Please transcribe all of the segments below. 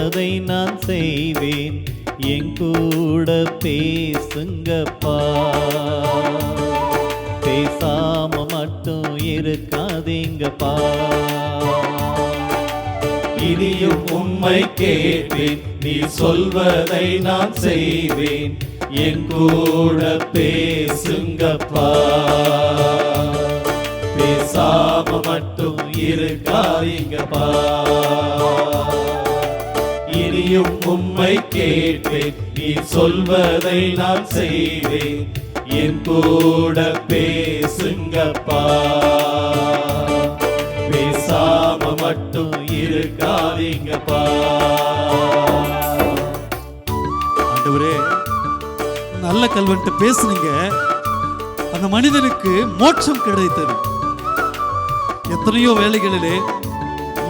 சொல்வதை நான் செய்வேன், என் கூட பேசுங்கப்பா. பேசாம மட்டும் இருக்காதீங்கப்பா. இனியும் உம்மை கேட்பேன், நீ சொல்வதை நான் செய்வேன், என் கூட பேசுங்கப்பா. பேசாம மட்டும் இருக்காதீங்கப்பா. இனியும் உம்மை கேட்பேன், நீ சொல்வதை நான் செய்வேன், என் கூட பேசுங்கப்பா. பேசாம மட்டும் இருக்காதீங்கப்பா. ஆண்டவரே, நல்ல கல்வன்ட்டு பேசுனீங்க, அந்த மனிதனுக்கு மோட்சம் கிடைத்தது. எத்தனையோ வேளைகளிலே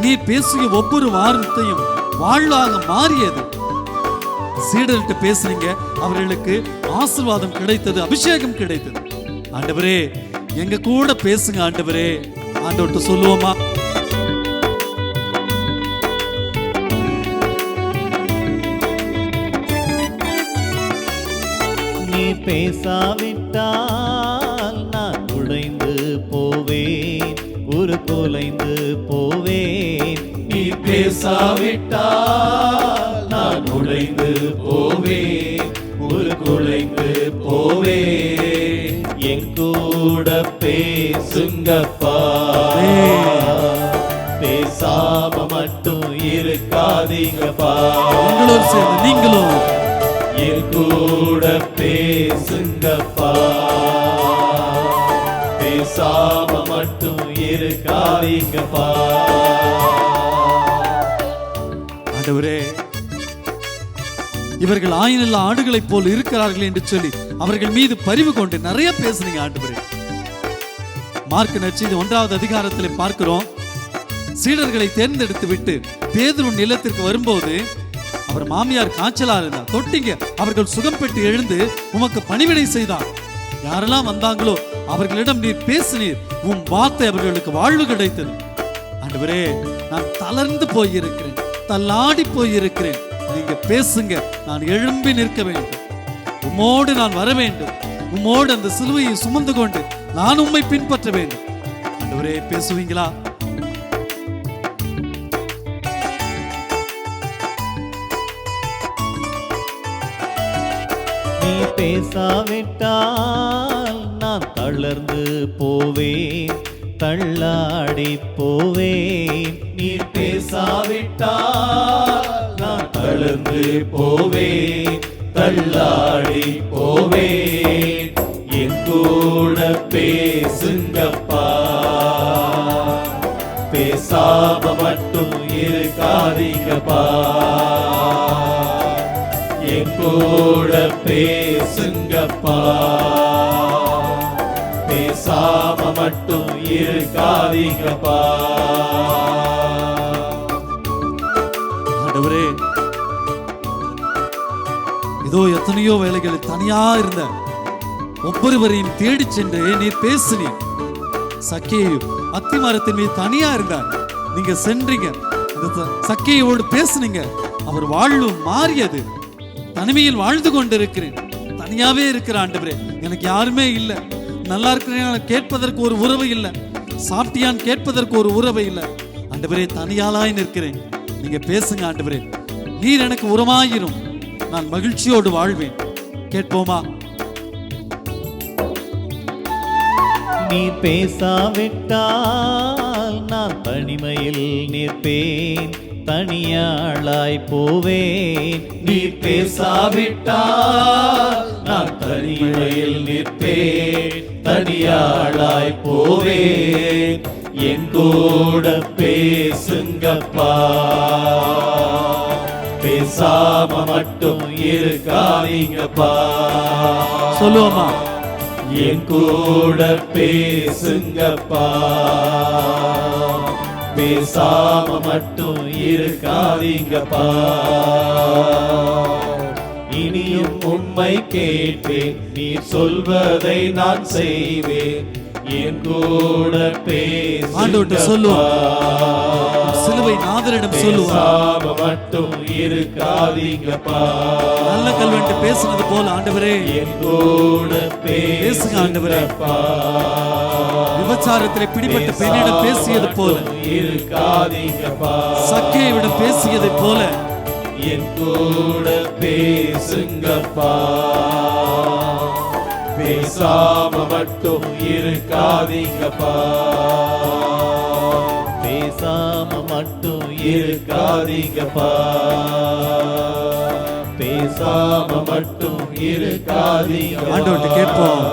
நீ பேசிய ஒவ்வொரு வார்த்தையும் வாழ்வாக மாறியது. சீடர்கிட்ட பேசுனீங்க, அவர்களுக்கு ஆசீர்வாதம் கிடைத்தது, அபிஷேகம் கிடைத்தது. ஆண்டவரே, எங்க கூட பேசுங்க ஆண்டவரே. ஆண்டவர்கிட்ட சொல்லுவோமா? நீ பேசாவிட்டால் நான் உடைந்து போவேன், ஒரு குலைந்து போவேன். நீ பேசாவிட்டால் நான் உடைந்து போவேன், ஒரு குலைந்து போவேன். என் கூட பேசுங்கப்பா. பேசாம மட்டும் இருக்காதீங்கப்பா. உங்களோடு சேர்ந்து நீங்களும் என் கூட பேசுங்கப்பா. பேசாம மட்டும் இருக்காதீங்கப்பா. ஆண்டவரே, இவர்கள் ஆயினல்ல ஆடுகளைப் போல் இருக்கிறார்கள் என்று சொல்லி அவர்கள் மீது பரிவு கொண்டு நிறைய பேசுனீங்க ஆண்டவரே. மார்க் நற்செய்தி 1வது அதிகாரத்திலே பார்க்கிறோம், சீடர்களை தேர்ந்தெடுத்து விட்டு பேதுரு நிலத்திற்கு வரும்போது அவர் மாமியார் காய்ச்சலா இருந்தார். தொட்டிங்க, அவர்கள் சுகம் பெற்று எழுந்து உமக்கு பணிவிடை செய்தார். யாரெல்லாம் வந்தாங்களோ அவர்களிடம் நீர் பேசினீர், உன் வார்த்தை அவர்களுக்கு வாழ்வு கிடைத்தது. ஆண்டவரே, நான் தளர்ந்து போயிருக்கிறேன், தள்ளாடி போயிருக்கிறேன், நீங்க பேசுங்க, நான் எழும்பி நிற்க வேண்டும், உம்மோடு நான் வர வேண்டும், உம்மோடு அந்த சிலுவையை சுமந்து கொண்டு நான் உம்மை பின்பற்ற வேண்டும். ஆண்டவரே, பேசுவீங்களா? நீ பேசாவிட்டால் நான் தளர்ந்து போவேன், தள்ளாடி போவேன். நீ பேசாவிட்டால் நான் தளர்ந்து போவேன், தள்ளாடி போவேன். என் கூட பேசுங்கப்பா. பேசாம மட்டும் இருக்காதீங்கப்பா. என் கூட பேசுங்கப்பா. பேசாம மட்டும் இருக்காதீங்கப்பா. ஆண்டவரே, இதோ எத்தனையோ வேளைகளில் தனியா இருந்த ஒவ்வொருவரையும் தேடி சென்று நீர் பேசினீர். சக்கேயு அத்திமரத்தின் மீது தனியா இருந்தார், நீங்க சென்றீங்க, சக்கேயோடு பேசுனீங்க, அவர் வாழ்வு மாறியது. தனிமையில் வாழ்ந்து கொண்டிருக்கிறேன், தனியாவே இருக்கிற ஆண்டவரே, எனக்கு யாருமே இல்லை, நல்லா இருக்கிறேன் கேட்பதற்கு ஒரு உறவு இல்லை, சாப்பிட்டியான் கேட்பதற்கு ஒரு உறவு இல்லை. ஆண்டவரே, தனியாலாய் நிற்கிறேன், நீங்க பேசுங்க ஆண்டவரே. நீர் எனக்கு உரமாயிரும், நான் மகிழ்ச்சியோடு வாழ்வேன். கேட்போமா? நீ பேசாவிட்டால் நான் தனிமையில் நிற்பேன், தனியாளாய் போவேன். நீ பேசாவிட்டால் நான் தனிமையில் நிற்பேன், தனியாளாய் போவேன். என் கூட பேசுங்கப்பா. பேசாம மட்டும் இருக்காதீங்கப்பா. சொல்லுவோமா? என் கூட பேசுங்கப்பா. பேசாம மட்டும் இருக்காதீங்கப்பா. இனியும் உம்மை கேட்பேன், நீ சொல்வதை நான் செய்வேன், என் கூட ஆண்டவர்ட்ட பேசுங்கப்பா சொல்லுவோம். சிலுவை நாதரிடம் சொல்லுவோம். பேசாம மட்டும் இருக்காதீங்கப்பா நல்ல கல்வெட்டு பேசுனது போல ஆண்டவரே என் கூட பேசுங்க ஆண்டவரே. பேசுங்கப்பா விபச்சாரத்திலே பிடிபட்ட பெண்ணிடம் பேசியது போல, இருக்காதீங்கப்பா சக்கேவிடம் பேசியதை போல என் கூட பேசுங்கப்பா பேசாம மட்டும் இருக்காதீங்கப்பா பேசாம மட்டும் இருக்காதீங்கப்பா பேசாம மட்டும் இருக்காதீங்க ஆண்டவர்ட்ட கேட்போம்.